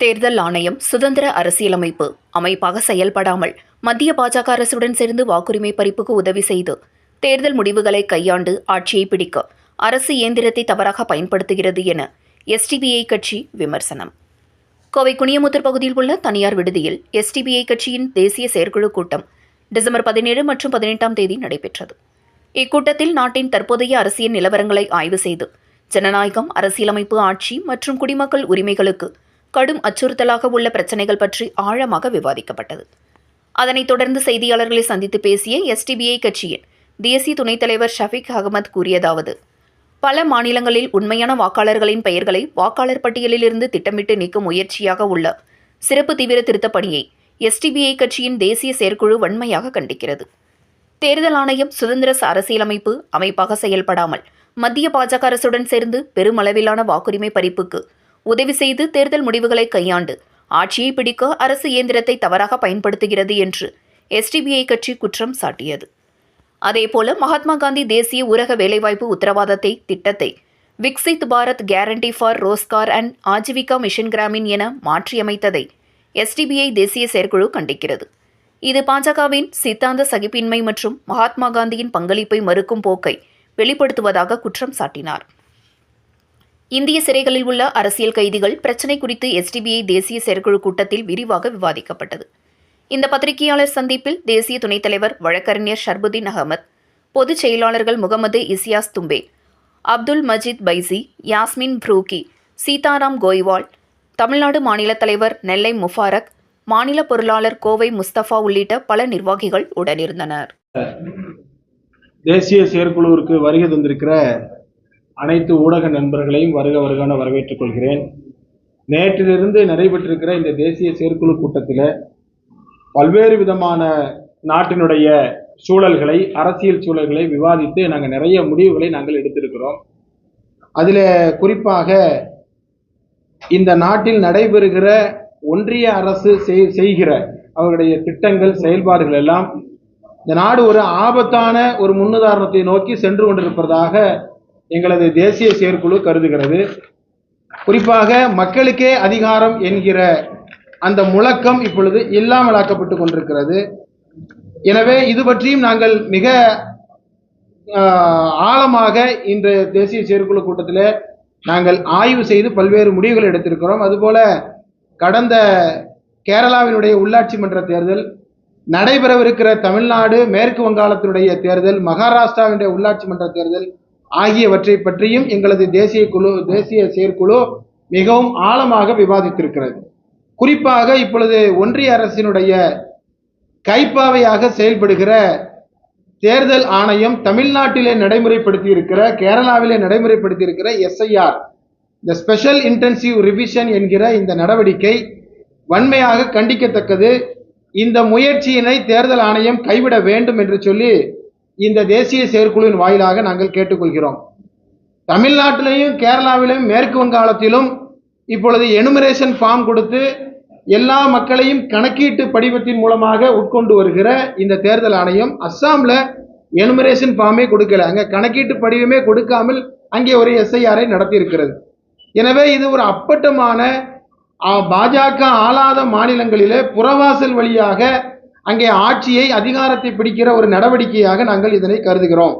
தேர்தல் ஆணையம் சுதந்திர அரசியலமைப்பு அமைப்பாக செயல்படாமல் மத்திய பாஜக அரசுடன் சேர்ந்து வாக்குரிமை பறிப்புக்கு உதவி செய்து தேர்தல் முடிவுகளை கையாண்டு ஆட்சியை பிடிக்க அரசு இயந்திரத்தை தவறாக பயன்படுத்துகிறது என எஸ்டிபிஐ கட்சி விமர்சனம். கோவை குனியமுத்தூர் பகுதியில் உள்ள தனியார் விடுதியில் எஸ்டிபிஐ கட்சியின் தேசிய செயற்குழு கூட்டம் டிசம்பர் 17 மற்றும் 18ஆம் தேதி நடைபெற்றது. இக்கூட்டத்தில் நாட்டின் தற்போதைய அரசியல் நிலவரங்களை ஆய்வு செய்து ஜனநாயகம், அரசியலமைப்பு, ஆட்சி மற்றும் குடிமக்கள் உரிமைகளுக்கு கடும் அச்சுறுத்தலாக உள்ள பிரச்சினைகள் பற்றி ஆழமாக விவாதிக்கப்பட்டது. அதனைத் தொடர்ந்து செய்தியாளர்களை சந்தித்து பேசிய எஸ்டிபிஐ கட்சியின் தேசிய துணைத் தலைவர் ஷஃபீக் அகமது கூறியதாவது: பல மாநிலங்களில் உண்மையான வாக்காளர்களின் பெயர்களை வாக்காளர் பட்டியலிலிருந்து திட்டமிட்டு நீக்கும் முயற்சியாக உள்ள சிறப்பு தீவிர திருத்தப் பணியை எஸ்டிபிஐ கட்சியின் தேசிய செயற்குழு வன்மையாக கண்டிக்கிறது. தேர்தல் ஆணையம் சுதந்திர அரசியலமைப்பு அமைப்பாக செயல்படாமல் மத்திய பாஜக அரசுடன் சேர்ந்து பெருமளவிலான வாக்குரிமை பறிப்புக்கு உதவி செய்து தேர்தல் முடிவுகளை கையாண்டு ஆட்சியை பிடிக்க அரசு இயந்திரத்தை தவறாக பயன்படுத்துகிறது என்று எஸ்டிபிஐ கட்சி குற்றம் சாட்டியது. அதேபோல மகாத்மா காந்தி தேசிய ஊரக வேலைவாய்ப்பு உத்தரவாதத்தை திட்டத்தை Viksit Bharat guarantee for Rozgar and Ajeevika mission Gramin என மாற்றியமைத்ததை எஸ்டிபிஐ தேசிய செயற்குழு கண்டிக்கிறது. இது பாஜகவின் சித்தாந்த சகிப்பின்மை மற்றும் மகாத்மா காந்தியின் பங்களிப்பை மறுக்கும் போக்கை வெளிப்படுத்துவதாக குற்றம் சாட்டினார். இந்திய சிறைகளில் உள்ள அரசியல் கைதிகள் பிரச்சினை குறித்து எஸ்டிபிஐ தேசிய செயற்குழு கூட்டத்தில் விரிவாக விவாதிக்கப்பட்டது. இந்த பத்திரிகையாளர் சந்திப்பில் தேசிய துணைத் தலைவர் வழக்கறிஞர் ஷர்புதீன் அகமது, பொதுச் செயலாளர்கள் முகமது இசியாஸ் தும்பே, அப்துல் மஜீத் பைசி, யாஸ்மின் ப்ரூகி, சீதாராம் கோய்வால், தமிழ்நாடு மாநில தலைவர் நெல்லை முபாரக், மாநில பொருளாளர் கோவை முஸ்தபா உள்ளிட்ட பல நிர்வாகிகள் உடனிருந்தனர். தேசிய செயற்குழுவிற்கு வருகை தந்திருக்கிற அனைத்து ஊடக நண்பர்களையும் வருகன வரவேற்றுக் கொள்கிறேன். நேற்றிலிருந்து நடைபெற்றிருக்கிற இந்த தேசிய செயற்குழு கூட்டத்தில் பல்வேறு விதமான நாட்டினுடைய சூழல்களை, அரசியல் சூழல்களை விவாதித்து நாங்கள் நிறைய முடிவுகளை நாங்கள் எடுத்திருக்கிறோம். அதில் குறிப்பாக இந்த நாட்டில் நடைபெறுகிற ஒன்றிய அரசு செய்கிற அவருடைய திட்டங்கள், செயல்பாடுகள் எல்லாம் இந்த நாடு ஒரு ஆபத்தான ஒரு முன்னுதாரணத்தை நோக்கி சென்று கொண்டிருப்பதாக எங்களது தேசிய செயற்குழு கருதுகிறது. குறிப்பாக மக்களுக்கே அதிகாரம் என்கிற அந்த முழக்கம் இப்பொழுது இல்லாமலாக்கப்பட்டு கொண்டிருக்கிறது. எனவே இது பற்றியும் நாங்கள் மிக ஆழமாக இந்த தேசிய செயற்குழு கூட்டத்தில் நாங்கள் ஆய்வு செய்து பல்வேறு முடிவுகள் எடுத்திருக்கிறோம். அதுபோல கடந்த கேரளாவினுடைய உள்ளாட்சி மன்ற தேர்தல், நடைபெறவிருக்கிற தமிழ்நாடு, மேற்கு வங்காளத்தினுடைய தேர்தல், மகாராஷ்டிராவினுடைய உள்ளாட்சி மன்ற தேர்தல் ஆகியவற்றை பற்றியும் எங்களது தேசிய செயற்குழு மிகவும் ஆழமாக விவாதித்திருக்கிறது. குறிப்பாக இப்பொழுது ஒன்றிய அரசினுடைய கைப்பாவையாக செயல்படுகிற தேர்தல் ஆணையம் தமிழ்நாட்டிலே நடைமுறைப்படுத்தி இருக்கிற, கேரளாவிலே நடைமுறைப்படுத்தி இருக்கிற எஸ்ஐஆர், இந்த ஸ்பெஷல் இன்டென்சிவ் ரிவிஷன் என்கிற இந்த நடவடிக்கை வன்மையாக கண்டிக்கத்தக்கது. இந்த முயற்சியினை தேர்தல் ஆணையம் கைவிட வேண்டும் என்று சொல்லி இந்த தேசிய செயற்குழுவின் வாயிலாக நாங்கள் கேட்டுக்கொள்கிறோம். தமிழ்நாட்டிலையும் கேரளாவிலும் மேற்கு வங்காளத்திலும் இப்பொழுது எனுமரேஷன் ஃபார்ம் கொடுத்து எல்லா மக்களையும் கணக்கீட்டு படிவத்தின் மூலமாக உட்கொண்டு வருகிற இந்த தேர்தல் ஆணையம் அஸ்ஸாம்ல எனுமரேஷன் ஃபார்மே கொடுக்கல, அங்கே கணக்கீட்டு படிவமே கொடுக்காமல் அங்கே ஒரு எஸ்ஐஆரை நடத்தி இருக்கிறது. எனவே இது ஒரு அப்பட்டமான பாஜக ஆளாத மாநிலங்களிலே புறவாசல் வழியாக அங்கே ஆட்சியை, அதிகாரத்தை பிடிக்கிற ஒரு நடவடிக்கையாக நாங்கள் இதனை கருதுகிறோம்.